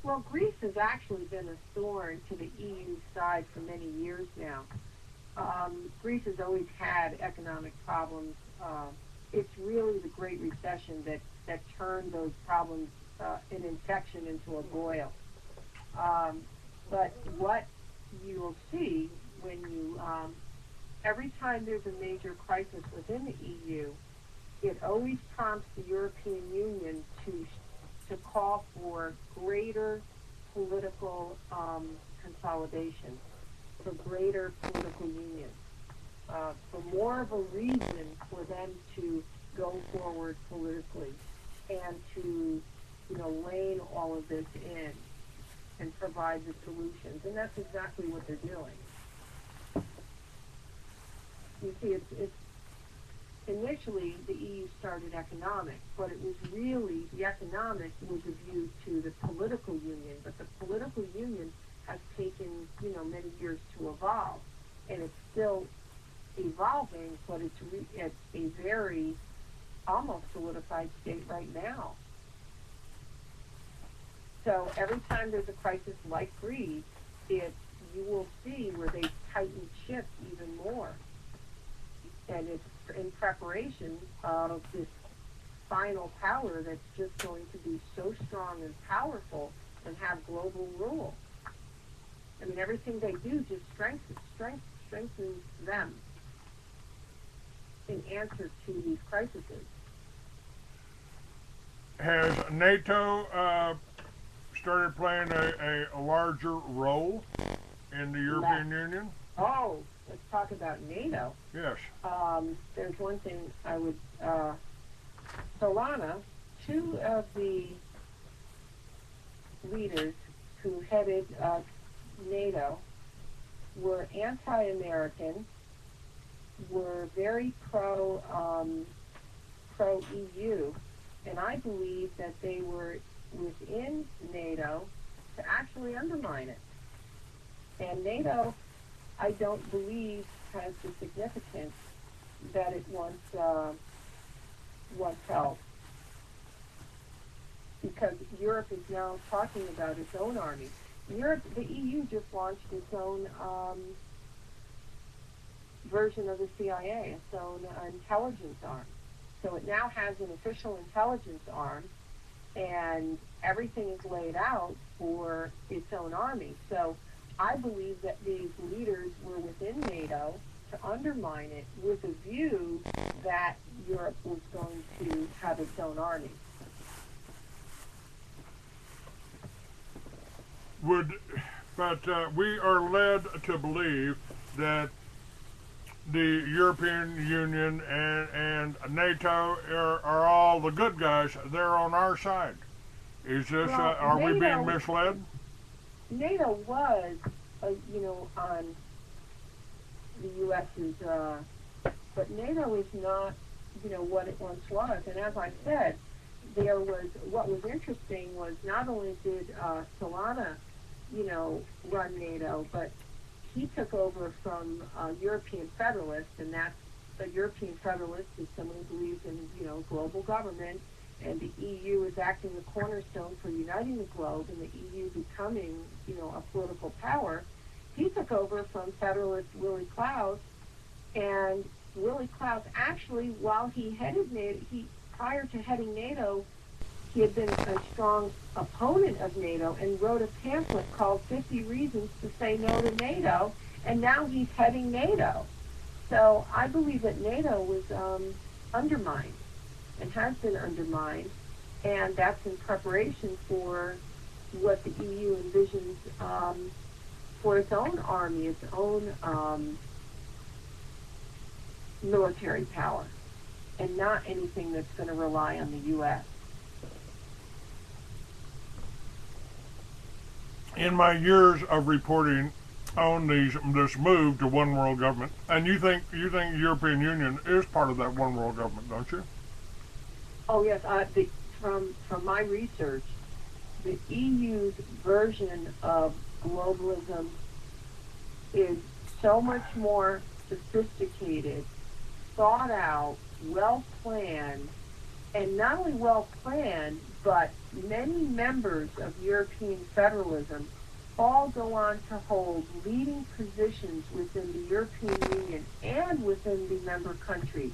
Well, Greece has actually been a thorn to the EU side for many years now. Greece has always had economic problems. It's really the Great Recession that turned those problems, an infection into a boil. But what you will see when you, every time there's a major crisis within the EU, it always prompts the European Union to call for greater political consolidation, for greater political union, for more of a reason for them to go forward politically and to, rein all of this in and provide the solutions. And that's exactly what they're doing. You see, it's initially the EU started economic, but it was really, the economic was a view to the political union, but the political union has taken, many years to evolve, and it's still evolving, but it's a very almost solidified state right now. So every time there's a crisis like Greece, you will see where they tighten ship even more. And it's in preparation of this final power that's just going to be so strong and powerful and have global rule. I mean, everything they do just strengthens them in answer to these crises. Has NATO started playing a larger role in the European Union? Oh, let's talk about NATO. Yes. There's one thing I would, Solana, two of the leaders who headed NATO were anti-American, were very pro-EU, and I believe that they were within NATO to actually undermine it. And NATO, I don't believe, has the significance that it once held. Because Europe is now talking about its own army. The EU just launched its own version of the CIA, its own intelligence arm. So it now has an official intelligence arm, and everything is laid out for its own army. So I believe that these leaders were within NATO to undermine it with a view that Europe was going to have its own army. But we are led to believe that the European Union and NATO are all the good guys. They're on our side. Is this? Are we being misled? NATO was, on the U.S.'s, but NATO is not, what it once was. And as I said, what was interesting was not only did Solana, run NATO, but he took over from European Federalist, and that's the European Federalist is someone who believes in, global government, and the EU is acting the cornerstone for uniting the globe, and the EU becoming, a political power. He took over from Federalist Willie Klaus, and Willie Klaus actually, while he headed NATO, prior to heading NATO, he had been a strong opponent of NATO and wrote a pamphlet called 50 Reasons to Say No to NATO, and now he's heading NATO. So I believe that NATO was undermined and has been undermined, and that's in preparation for what the EU envisions for its own army, its own military power, and not anything that's going to rely on the U.S. In my years of reporting on this move to one world government, and you think the European Union is part of that one world government, don't you? Oh yes, from my research, the EU's version of globalism is so much more sophisticated, thought out, well planned, and not only well planned, but many members of European federalism all go on to hold leading positions within the European Union and within the member countries.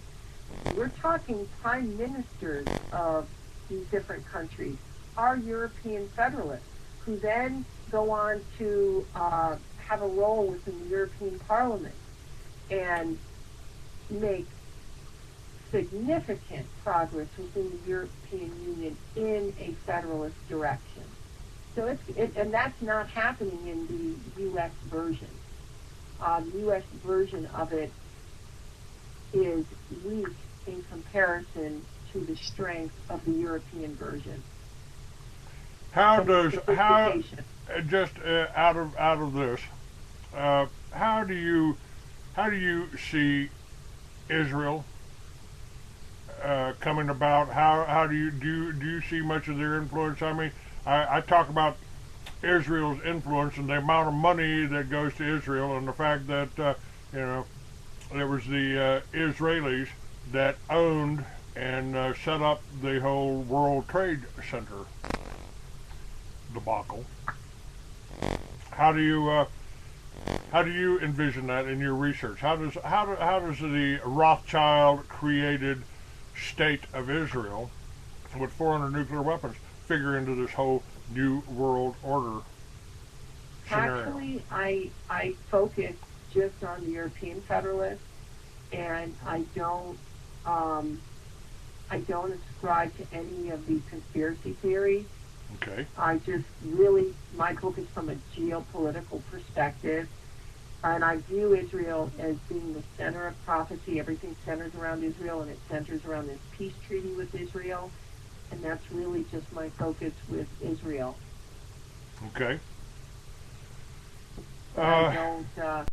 We're talking prime ministers of these different countries are European federalists, who then go on to have a role within the European Parliament and make significant progress within the European Union in a federalist direction. So and that's not happening in the U.S. version. The U.S. version of it is weak in comparison to the strength of the European version. How just out of this, how do you see Israel coming about? How do you see much of their influence? I mean, I talk about Israel's influence and the amount of money that goes to Israel, and the fact that there was the Israelis that owned and set up the whole World Trade Center debacle. How do you envision that in your research? How does the Rothschild created state of Israel with 400 nuclear weapons figure into this whole new world order scenario? Actually, I focus just on the European Federalists, and I don't ascribe to any of the conspiracy theories. Okay. I just really, my focus from a geopolitical perspective, and I view Israel as being the center of prophecy. Everything centers around Israel, and it centers around this peace treaty with Israel, and that's really just my focus with Israel. Okay. I don't